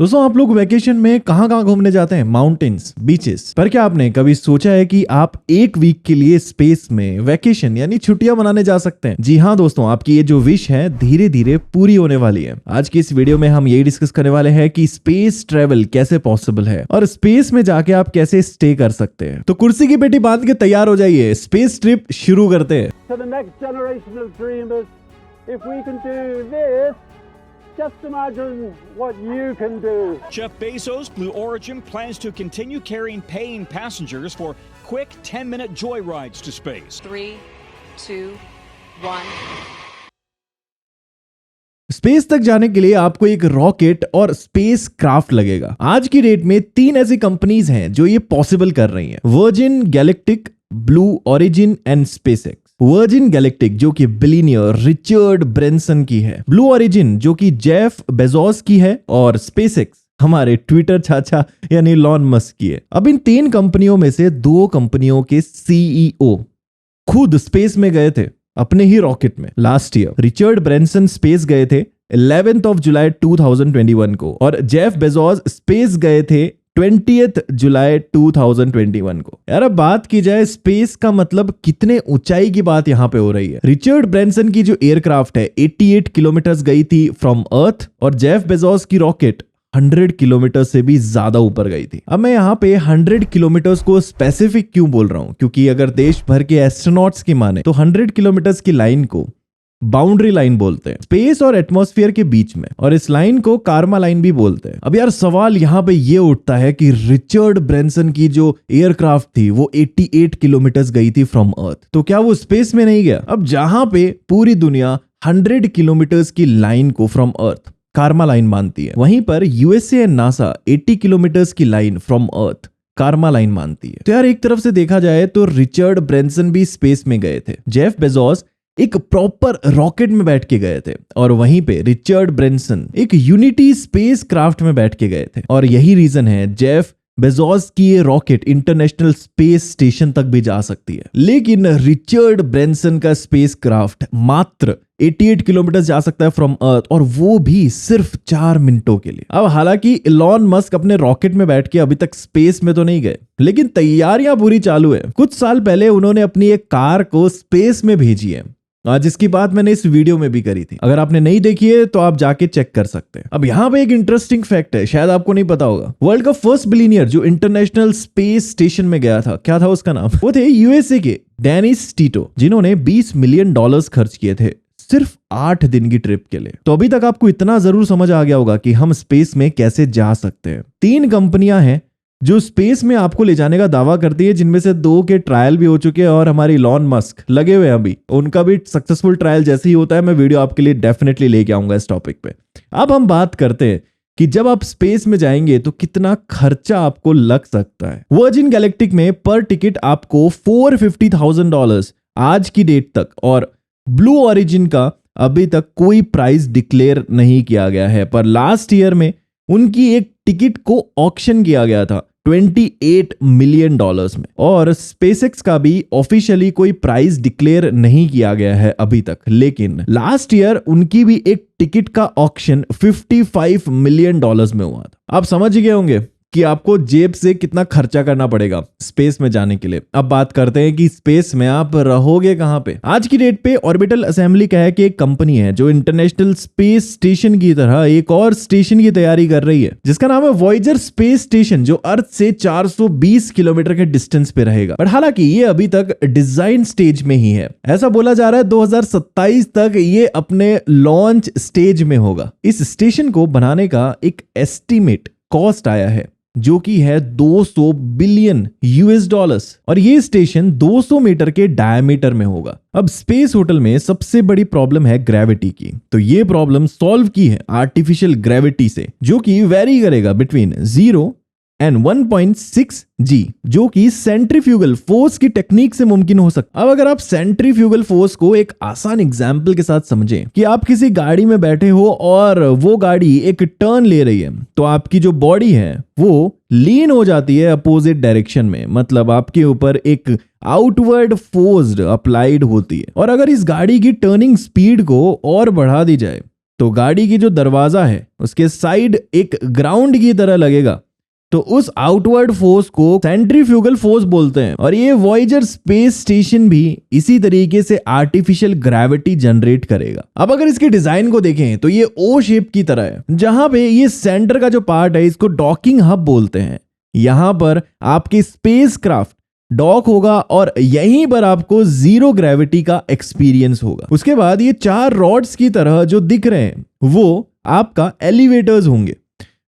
दोस्तों आप लोग वेकेशन में कहाँ कहाँ घूमने जाते हैं? Mountains, beaches. पर क्या आपने कभी सोचा है कि आप एक वीक के लिए स्पेस में वेकेशन यानी छुट्टियां मनाने जा सकते हैं? जी हाँ दोस्तों, आपकी ये जो विश है धीरे धीरे पूरी होने वाली है। आज की इस वीडियो में हम यही डिस्कस करने वाले हैं कि स्पेस ट्रेवल कैसे पॉसिबल है और स्पेस में जाके आप कैसे स्टे कर सकते हैं। तो कुर्सी की पेटी बांध के तैयार हो जाइए, स्पेस ट्रिप शुरू करते हैं। To the next generation of dreamers, if we can do this, just imagine what you can do. Jeff Bezos, Blue Origin, plans to continue carrying paying passengers for quick 10-minute joyrides to space. 3, 2, 1. Space तक जाने के लिए आपको एक rocket और space craft लगेगा। आज की डेट में 3 ऐसी कंपनीज हैं जो ये पॉसिबल कर रही हैं: virgin galactic, blue origin and SpaceX. Virgin galactic जो कि बिलियनियर रिचर्ड ब्रेंसन की है, ब्लू ओरिजिन जो कि जेफ बेजोस की है और स्पेसएक्स हमारे ट्विटर चाचा यानी इलॉन मस्क की है। अब इन 3 कंपनियों में से 2 कंपनियों के सीईओ खुद स्पेस में गए थे अपने ही रॉकेट में last year. Richard Branson space गए थे 11th of July 2021 को और जेफ बेजोस स्पेस गए थे 20th जुलाई 2021 को। यार अब बात की जाए स्पेस का मतलब कितने ऊंचाई की बात यहां पे हो रही है। रिचर्ड ब्रेंसन की जो एयरक्राफ्ट है 88 किलोमीटर गई थी फ्रॉम अर्थ और जेफ बेजोस की रॉकेट 100 किलोमीटर से भी ज्यादा ऊपर गई थी। अब मैं यहाँ पे 100 किलोमीटर को स्पेसिफिक क्यों बोल रहा हूँ, क्योंकि अगर देश भर के एस्ट्रोनॉट्स की माने तो 100 किलोमीटर की लाइन को बाउंड्री लाइन बोलते हैं, स्पेस और एटमॉस्फेयर के बीच में, और इस लाइन को कार्मा लाइन भी बोलते हैं। अब यार सवाल यहाँ पे ये उठता है कि रिचर्ड ब्रेंसन की जो एयरक्राफ्ट थी वो 88 किलोमीटर गई थी फ्रॉम अर्थ, तो क्या वो स्पेस में नहीं गया? अब जहां पे पूरी दुनिया 100 किलोमीटर की लाइन को फ्रॉम अर्थ कार्मा लाइन मानती है, वहीं पर यूएसए एंड नासा 80 किलोमीटर की line from earth Karma line मानती है। तो यार एक तरफ से देखा जाए तो रिचर्ड ब्रेंसन भी स्पेस में गए थे, जेफ बेजोस एक प्रॉपर रॉकेट में बैठ के गए थे, और वहीं पे रिचर्ड ब्रेंसन एक यूनिटी स्पेस क्राफ्ट में बैठ के गए थे। और यही रीजन है जेफ बेजोस की ये रॉकेट इंटरनेशनल स्पेस स्टेशन तक भी जा सकती है, लेकिन रिचर्ड ब्रेंसन का स्पेस क्राफ्ट मात्र 88 किलोमीटर जा सकता है फ्रॉम अर्थ, और वो भी सिर्फ 4 मिनटों के लिए। अब हालांकि इलॉन मस्क अपने रॉकेट में बैठ के अभी तक स्पेस में तो नहीं गए, लेकिन तैयारियां पूरी चालू है। कुछ साल पहले उन्होंने अपनी एक कार को स्पेस में भेजी है, जिसकी बात मैंने इस वीडियो में भी करी थी। अगर आपने नहीं देखी है तो आप जाके चेक कर सकते हैं। अब यहाँ पे एक इंटरेस्टिंग फैक्ट है, शायद आपको नहीं पता होगा। वर्ल्ड का फर्स्ट बिलियनियर जो इंटरनेशनल स्पेस स्टेशन में गया था, क्या था उसका नाम? वो थे यूएसए के डेनिस टीटो, जिन्होंने $20 मिलियन खर्च किए थे सिर्फ 8 दिन की ट्रिप के लिए। तो अभी तक आपको इतना जरूर समझ आ गया होगा कि हम स्पेस में कैसे जा सकते हैं। 3 कंपनियां हैं जो स्पेस में आपको ले जाने का दावा करती है, जिनमें से 2 के ट्रायल भी हो चुके हैं और हमारी इलॉन मस्क लगे हुए हैं अभी, उनका भी सक्सेसफुल ट्रायल जैसे ही होता है मैं वीडियो आपके लिए डेफिनेटली लेके आऊंगा इस टॉपिक पे। अब हम बात करते हैं कि जब आप स्पेस में जाएंगे तो कितना खर्चा आपको लग सकता है। वर्जिन गैलेक्टिक में पर टिकट आपको $450,000 आज की डेट तक, और ब्लू ओरिजिन का अभी तक कोई प्राइस डिक्लेयर नहीं किया गया है, पर लास्ट ईयर में उनकी एक टिकट को ऑक्शन किया गया था $28 मिलियन में, और स्पेसएक्स का भी ऑफिशियली कोई प्राइस डिक्लेयर नहीं किया गया है अभी तक, लेकिन लास्ट ईयर उनकी भी एक टिकट का ऑक्शन $55 मिलियन में हुआ था। आप समझ गए होंगे कि आपको जेब से कितना खर्चा करना पड़ेगा स्पेस में जाने के लिए। अब बात करते हैं कि स्पेस में आप रहोगे कहां पे। आज की डेट पे ऑर्बिटल असेंबली कह है कि एक कंपनी है जो इंटरनेशनल स्पेस स्टेशन की तरह एक और स्टेशन की तैयारी कर रही है, जिसका नाम है वॉयेजर स्पेस स्टेशन, जो अर्थ से 420 किलोमीटर के डिस्टेंस पे रहेगा। बट हालांकि ये अभी तक डिजाइन स्टेज में ही है। ऐसा बोला जा रहा है 2027 तक ये अपने लॉन्च स्टेज में होगा। इस स्टेशन को बनाने का एक एस्टिमेट कॉस्ट आया है जो कि है $200 बिलियन, और ये स्टेशन 200 मीटर के डायमीटर में होगा। अब स्पेस होटल में सबसे बड़ी प्रॉब्लम है ग्रेविटी की, तो ये प्रॉब्लम सॉल्व की है आर्टिफिशियल ग्रेविटी से, जो कि वेरी करेगा बिटवीन 0 and 1.6 G, जो कि सेंट्रीफ्यूगल फोर्स की टेक्निक से मुमकिन हो सकता। अब अगर आप सेंट्रीफ्यूगल फोर्स को एक आसान एग्जांपल के साथ समझें कि आप किसी गाड़ी में बैठे हो और वो गाड़ी एक टर्न ले रही है, तो आपकी जो बॉडी है वो लीन हो जाती है अपोजिट डायरेक्शन में, मतलब आपके ऊपर एक आउटवर्ड फोर्स अप्लाइड होती है। और अगर इस गाड़ी की टर्निंग स्पीड को और बढ़ा दी जाए तो गाड़ी की जो दरवाजा है उसके साइड एक ग्राउंड की तरह लगेगा, तो उस आउटवर्ड फोर्स को सेंट्रीफ्यूगल फोर्स बोलते हैं। और ये वॉयेजर स्पेस स्टेशन भी इसी तरीके से आर्टिफिशियल ग्रेविटी जनरेट करेगा। अब अगर इसके डिजाइन को देखें तो ये ओ शेप की तरह है, जहां पे ये सेंटर का जो पार्ट है इसको डॉकिंग हब बोलते हैं। यहां पर आपकी स्पेस क्राफ्ट डॉक होगा और यहीं पर आपको जीरो ग्रेविटी का एक्सपीरियंस होगा। उसके बाद ये 4 रॉड्स की तरह जो दिख रहे हैं वो आपका एलिवेटर्स होंगे,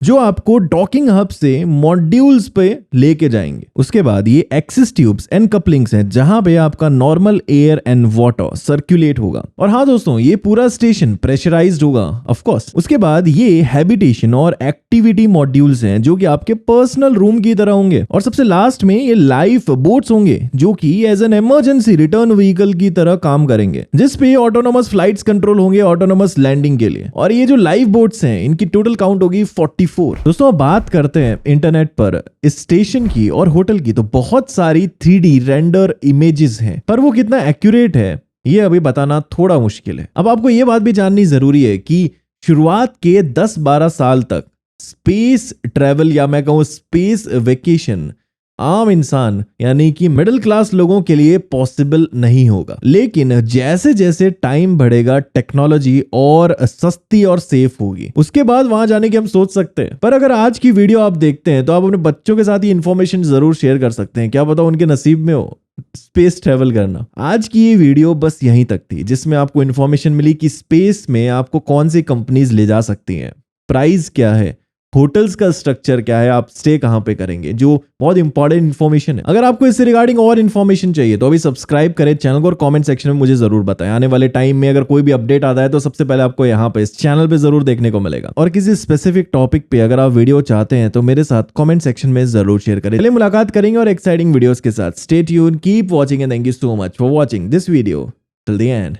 जो आपको डॉकिंग हब से मॉड्यूल्स पे लेके जाएंगे। उसके बाद ये एक्सिस ट्यूब्स एंड कपलिंग्स हैं, जहां पे आपका normal air and water circulate होगा। और हाँ दोस्तों, ये पूरा स्टेशन प्रेशराइज्ड होगा ऑफ कोर्स। उसके बाद ये हैबिटेशन और एक्टिविटी मॉड्यूल्स हैं, जो कि आपके पर्सनल रूम की तरह होंगे। और सबसे लास्ट में ये लाइफ बोट्स होंगे, जो कि as an emergency return vehicle की तरह काम करेंगे, जिसपे ऑटोनोमस फ्लाइट्स कंट्रोल होंगे ऑटोनोमस लैंडिंग के लिए। और ये जो लाइफ बोट्स हैं इनकी टोटल काउंट होगी 44। दोस्तों बात करते हैं इंटरनेट पर इस स्टेशन की और होटल की, तो बहुत सारी 3D रेंडर इमेजेस हैं, पर वो कितना एक्यूरेट है ये अभी बताना थोड़ा मुश्किल है। अब आपको ये बात भी जाननी जरूरी है कि शुरुआत के 10-12 साल तक स्पेस ट्रेवल या मैं कहूं स्पेस वेकेशन आम इंसान यानी कि मिडिल क्लास लोगों के लिए पॉसिबल नहीं होगा। लेकिन जैसे जैसे टाइम बढ़ेगा टेक्नोलॉजी और सस्ती और सेफ होगी, उसके बाद वहां जाने की हम सोच सकते हैं। पर अगर आज की वीडियो आप देखते हैं तो आप अपने बच्चों के साथ ये इन्फॉर्मेशन जरूर शेयर कर सकते हैं, क्या पता उनके नसीब में हो स्पेस ट्रेवल करना। आज की ये वीडियो बस यहीं तक थी, जिसमें आपको इन्फॉर्मेशन मिली कि स्पेस में आपको कौन सी कंपनीज ले जा सकती हैं, प्राइस क्या है, होटल्स का स्ट्रक्चर क्या है, आप स्टे कहां पे करेंगे, जो बहुत इंपॉर्टेंट इन्फॉर्मेशन है। अगर आपको इससे रिगार्डिंग और इन्फॉर्मेशन चाहिए तो अभी सब्सक्राइब करें चैनल को और कमेंट सेक्शन में मुझे जरूर बताएं। आने वाले टाइम में अगर कोई भी अपडेट आता है तो सबसे पहले आपको यहाँ पे इस चैनल पे जरूर देखने को मिलेगा। और किसी स्पेसिफिक टॉपिक पे अगर आप वीडियो चाहते हैं तो मेरे साथ कमेंट सेक्शन में जरूर शेयर करें। चलिए मुलाकात करेंगे और एक्साइटिंग वीडियोस के साथ। Stay tuned, keep watching and thank you so much for watching this video till the end.